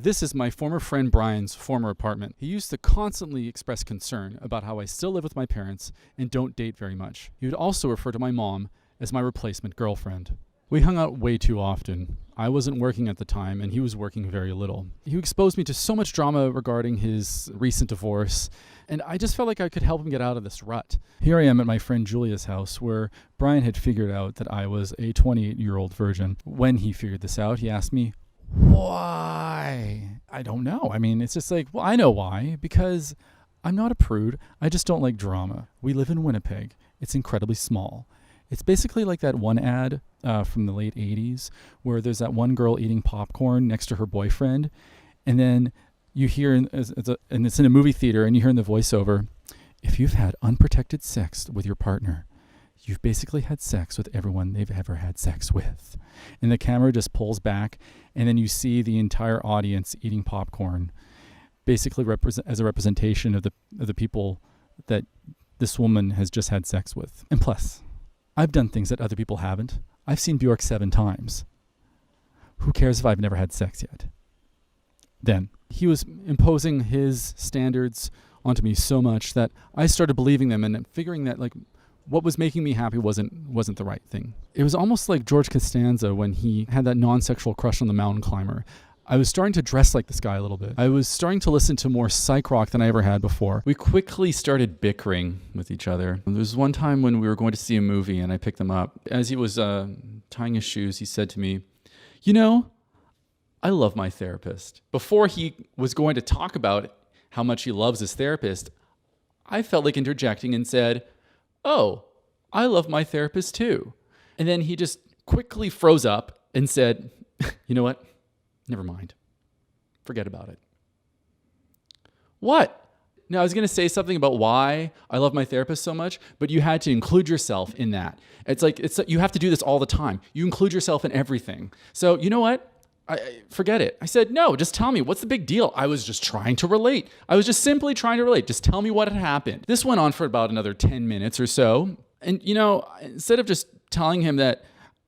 This is my former friend Brian's former apartment. He used to constantly express concern about how I still live with my parents and don't date very much. He would also refer to my mom as my replacement girlfriend. We hung out way too often. I wasn't working at the time, and he was working very little. He exposed me to so much drama regarding his recent divorce, and I just felt like I could help him get out of this rut. Here I am at my friend Julia's house, where Brian had figured out that I was a 28-year-old virgin. When he figured this out, he asked me, why? I don't know. I mean, it's just like, well, I know why. Because I'm not a prude. I just don't like drama. We live in Winnipeg. It's incredibly small. It's basically like that one ad from the late 80s where there's that one girl eating popcorn next to her boyfriend. And then you hear, and it's in a movie theater, and you hear in the voiceover, if you've had unprotected sex with your partner, you've basically had sex with everyone they've ever had sex with. And the camera just pulls back, and then you see the entire audience eating popcorn, basically as a representation of the people that this woman has just had sex with. And plus, I've done things that other people haven't. I've seen Bjork 7 times. Who cares if I've never had sex yet? Then, he was imposing his standards onto me so much that I started believing them and figuring that, like, what was making me happy wasn't the right thing. It was almost like George Costanza when he had that non-sexual crush on the mountain climber. I was starting to dress like this guy a little bit. I was starting to listen to more psych rock than I ever had before. We quickly started bickering with each other. There was one time when we were going to see a movie and I picked him up. As he was tying his shoes, he said to me, you know, I love my therapist. Before he was going to talk about how much he loves his therapist, I felt like interjecting and said, oh, I love my therapist too. And then he just quickly froze up and said, you know what? Never mind. Forget about it. What? Now, I was going to say something about why I love my therapist so much, but you had to include yourself in that. It's like you have to do this all the time. You include yourself in everything. So, you know what? I forget it. I said, no, just tell me. What's the big deal? I was just trying to relate. I was just simply trying to relate. Just tell me what had happened. This went on for about another 10 minutes or so. And, you know, instead of just telling him that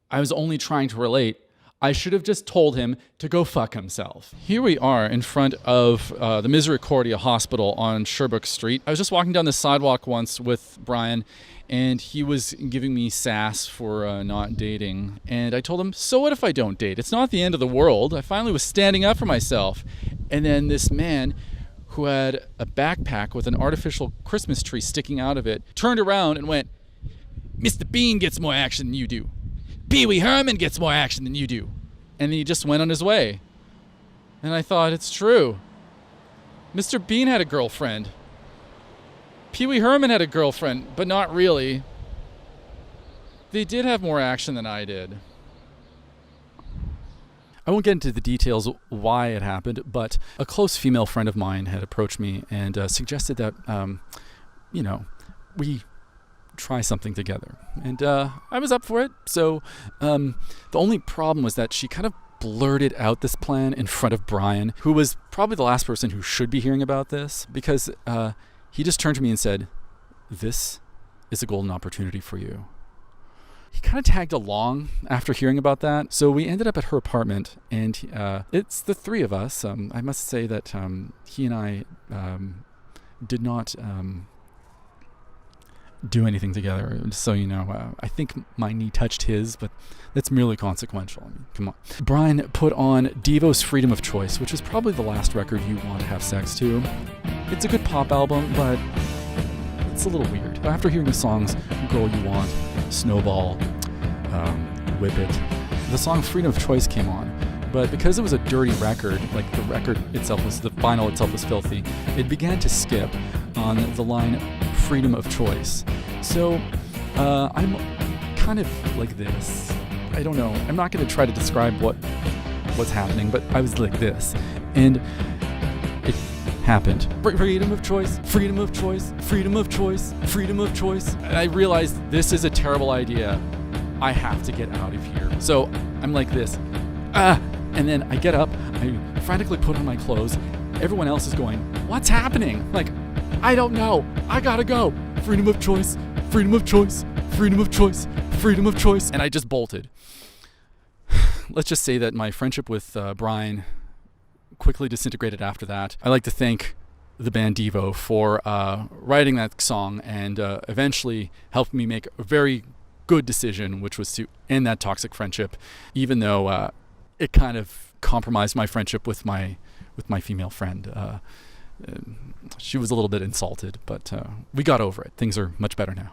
I was only trying to relate, I should have just told him to go fuck himself. Here we are in front of the Misericordia Hospital on Sherbrooke Street. I was just walking down the sidewalk once with Brian, and he was giving me sass for not dating. And I told him, so what if I don't date? It's not the end of the world. I finally was standing up for myself. And then this man who had a backpack with an artificial Christmas tree sticking out of it turned around and went, Mr. Bean gets more action than you do. Pee Wee Herman gets more action than you do. And he just went on his way. And I thought, it's true. Mr. Bean had a girlfriend. Pee Wee Herman had a girlfriend, but not really. They did have more action than I did. I won't get into the details why it happened, but a close female friend of mine had approached me and suggested that, we try something together. And I was up for it. So the only problem was that she kind of blurted out this plan in front of Brian, who was probably the last person who should be hearing about this, because he just turned to me and said, this is a golden opportunity for you. He kind of tagged along after hearing about that. So we ended up at her apartment, and it's the three of us. I must say that he and I did not do anything together. Just so you know, I think my knee touched his, but that's merely consequential. I mean, come on. Brian put on Devo's Freedom of Choice, which is probably the last record you want to have sex to. It's a good pop album, but it's a little weird. After hearing the songs Girl You Want, Snowball, Whip It, the song Freedom of Choice came on. But because it was a dirty record, like the vinyl itself was filthy, it began to skip on the line Freedom of Choice. So I'm kind of like this. I don't know. I'm not going to try to describe what's happening, but I was like this. And it happened. Freedom of choice, freedom of choice, freedom of choice, freedom of choice. And I realized this is a terrible idea. I have to get out of here. So I'm like this. And then I get up, I frantically put on my clothes. Everyone else is going, what's happening? Like, I don't know. I gotta go. Freedom of choice, freedom of choice, freedom of choice, freedom of choice. And I just bolted. Let's just say that my friendship with Brian quickly disintegrated after that. I'd like to thank the band Devo for writing that song and eventually helped me make a very good decision, which was to end that toxic friendship, even though it kind of compromised my friendship with my female friend. She was a little bit insulted, but we got over it. Things are much better now.